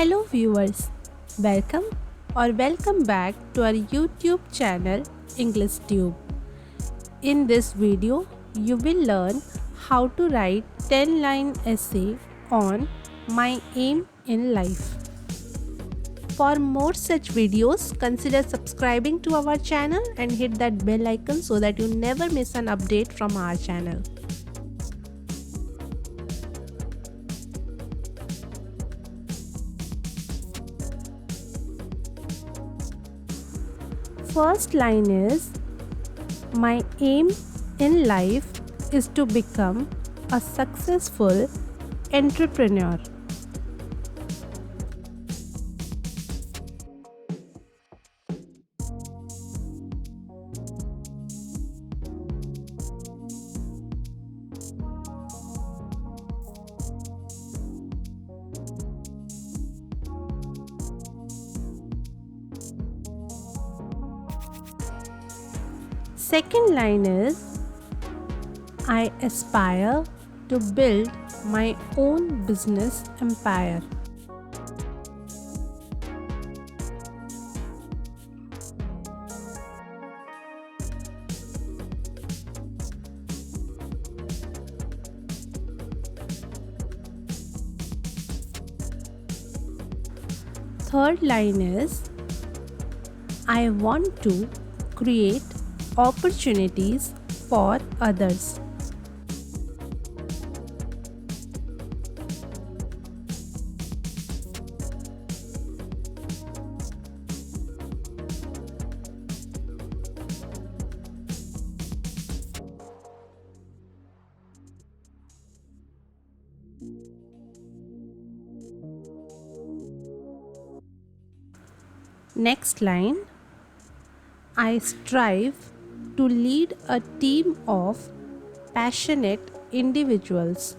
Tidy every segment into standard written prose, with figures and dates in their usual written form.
Hello viewers, welcome or welcome back to our YouTube channel EnglishTube. In this video, you will learn how to write 10-line essay on my aim in life. For more such videos, consider subscribing to our channel and hit that bell icon so that you never miss an update from our channel. First line is, my aim in life is to become a successful entrepreneur. Second line is, I aspire to build my own business empire. Third line is, I want to create opportunities for others. Next line, I strive to lead a team of passionate individuals.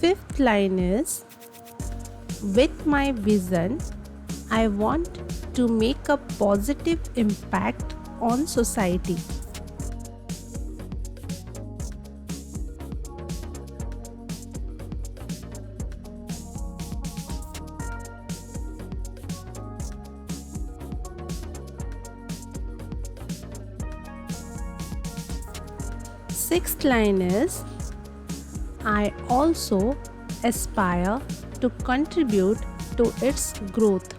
Fifth line is, with my vision, I want to make a positive impact on society. Sixth line is, I also aspire to contribute to its growth.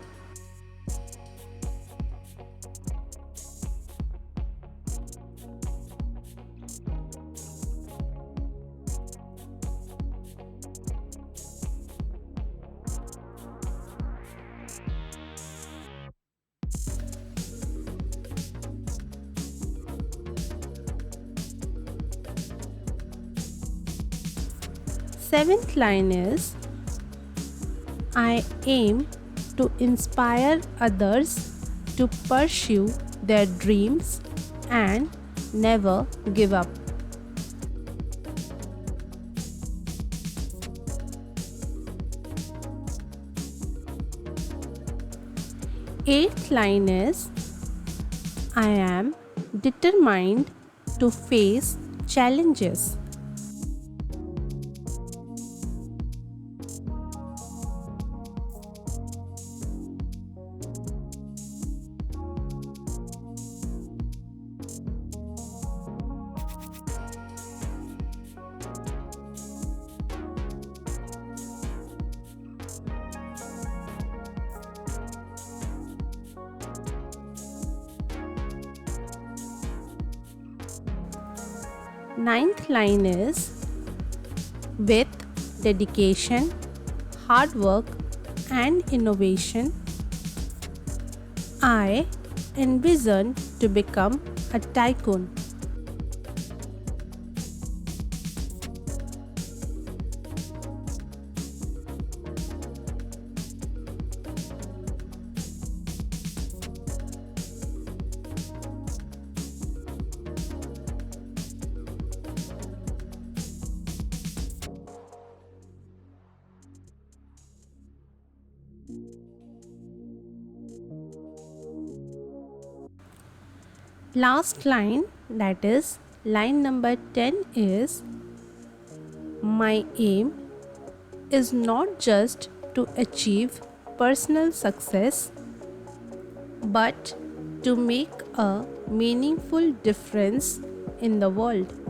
Seventh line is, I aim to inspire others to pursue their dreams and never give up. Eighth line is, I am determined to face challenges. Ninth line is, with dedication, hard work, and innovation, I envision to become a tycoon. Last line, that is line number 10, is my aim is not just to achieve personal success but to make a meaningful difference in the world.